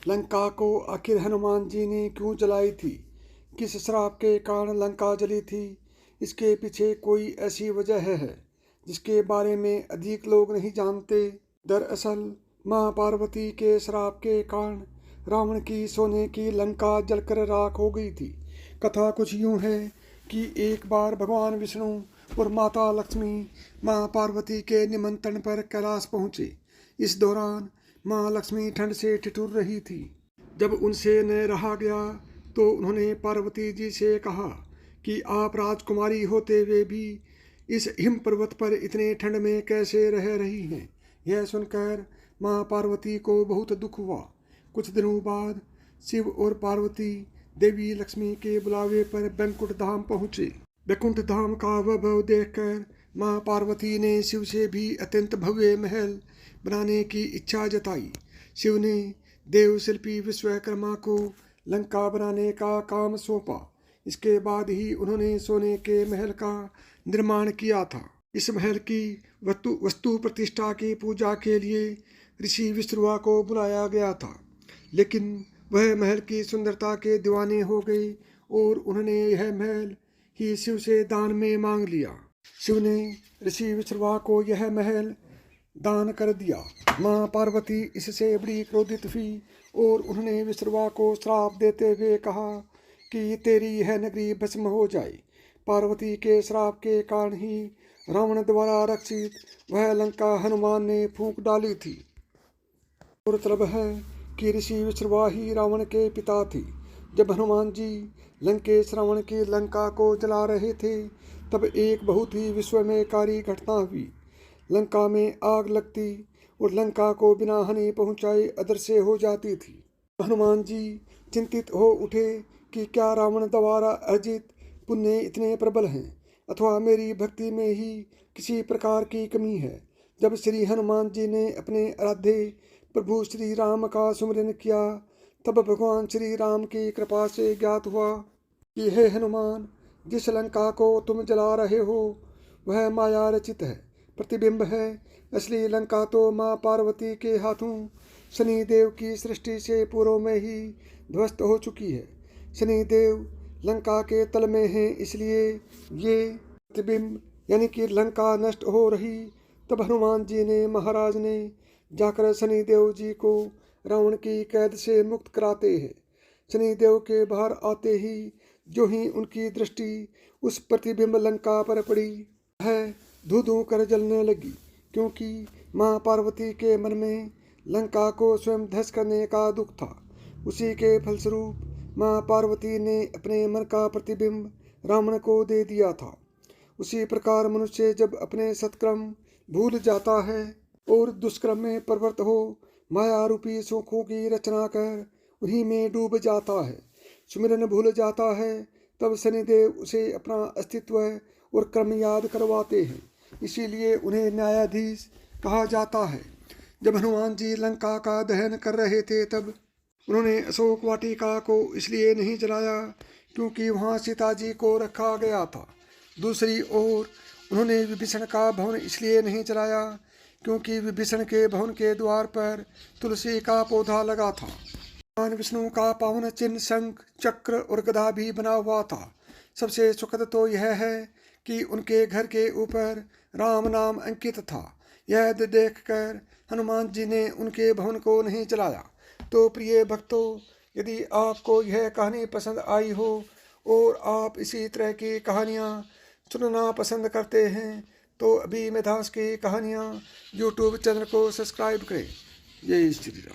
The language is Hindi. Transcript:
लंका को आखिर हनुमान जी ने क्यों जलाई थी? किस श्राप के कारण लंका जली थी? इसके पीछे कोई ऐसी वजह है जिसके बारे में अधिक लोग नहीं जानते। दरअसल माँ पार्वती के श्राप के कारण रावण की सोने की लंका जलकर राख हो गई थी। कथा कुछ यूं है कि एक बार भगवान विष्णु और माता लक्ष्मी माँ पार्वती के निमंत्रण पर कैलाश पहुँचे। इस दौरान माँ लक्ष्मी ठंड से ठिठुर रही थी। जब उनसे न रहा गया तो उन्होंने पार्वती जी से कहा कि आप राजकुमारी होते हुए भी इस हिम पर्वत पर इतने ठंड में कैसे रह रही हैं। यह सुनकर माँ पार्वती को बहुत दुख हुआ। कुछ दिनों बाद शिव और पार्वती देवी लक्ष्मी के बुलावे पर बैकुंठ धाम पहुँचे। बैकुंठ धाम का वैभव देखकर माँ पार्वती ने शिव से भी अत्यंत भव्य महल बनाने की इच्छा जताई। शिव ने देव शिल्पी विश्वकर्मा को लंका बनाने का काम सौंपा। इसके बाद ही उन्होंने सोने के महल का निर्माण किया था। इस महल की वस्तु प्रतिष्ठा की पूजा के लिए ऋषि विश्रुवा को बुलाया गया था, लेकिन वह महल की सुंदरता के दीवाने हो गए और उन्होंने यह महल ही शिव से दान में मांग लिया। शिव ने ऋषि विश्रुवा को यह महल दान कर दिया। माँ पार्वती इससे बड़ी क्रोधित हुई और उन्होंने विश्रुवा को श्राप देते हुए कहा कि तेरी यह नगरी भस्म हो जाए। पार्वती के श्राप के कारण ही रावण द्वारा रक्षित वह लंका हनुमान ने फूंक डाली थी। और मतलब है कि ऋषि विश्रुवा ही रावण के पिता थे। जब हनुमान जी लंकेश रावण की लंका को जला रहे थे तब एक बहुत ही विस्मयकारी घटना हुई। लंका में आग लगती और लंका को बिना हानि पहुंचाए अदृश्य हो जाती थी। हनुमान जी चिंतित हो उठे कि क्या रावण द्वारा अर्जित पुण्य इतने प्रबल हैं अथवा मेरी भक्ति में ही किसी प्रकार की कमी है। जब श्री हनुमान जी ने अपने आराध्य प्रभु श्री राम का सुमिरन किया तब भगवान श्री राम की कृपा से ज्ञात हुआ कि हे हनुमान, जिस लंका को तुम जला रहे हो वह माया रचित है, प्रतिबिंब है। असली लंका तो माँ पार्वती के हाथों शनिदेव की सृष्टि से पूर्व में ही ध्वस्त हो चुकी है। शनिदेव लंका के तल में हैं, इसलिए ये प्रतिबिंब यानी कि लंका नष्ट हो रही। तब हनुमान जी ने महाराज ने जाकर शनिदेव जी को रावण की कैद से मुक्त कराते हैं। शनिदेव के बाहर आते ही जो ही उनकी दृष्टि उस प्रतिबिंब लंका पर पड़ी है धू धू कर जलने लगी, क्योंकि माँ पार्वती के मन में लंका को स्वयं ध्वस्त करने का दुख था। उसी के फलस्वरूप माँ पार्वती ने अपने मन का प्रतिबिंब रावण को दे दिया था। उसी प्रकार मनुष्य जब अपने सत्कर्म भूल जाता है और दुष्कर्म में प्रवृत्त हो माया रूपी सुखों की रचना कर उन्हीं में डूब जाता है, सुमिरन भूल जाता है, तब शनिदेव उसे अपना अस्तित्व और कर्म याद करवाते हैं। इसीलिए उन्हें न्यायाधीश कहा जाता है। जब हनुमान जी लंका का दहन कर रहे थे तब उन्होंने अशोक वाटिका को इसलिए नहीं जलाया क्योंकि वहाँ सीता जी को रखा गया था। दूसरी ओर उन्होंने विभीषण का भवन इसलिए नहीं जलाया क्योंकि विभीषण के भवन के द्वार पर तुलसी का पौधा लगा था। भगवान विष्णु का पावन चिन्ह शंख, चक्र और गदा भी बना हुआ था। सबसे सुखद तो यह है कि उनके घर के ऊपर राम नाम अंकित था। यह देखकर हनुमान जी ने उनके भवन को नहीं जलाया। तो प्रिय भक्तों, यदि आपको यह कहानी पसंद आई हो और आप इसी तरह की कहानियाँ सुनना पसंद करते हैं तो अभी मिथास की कहानियाँ यूट्यूब चैनल को सब्सक्राइब करें। जय श्री राम।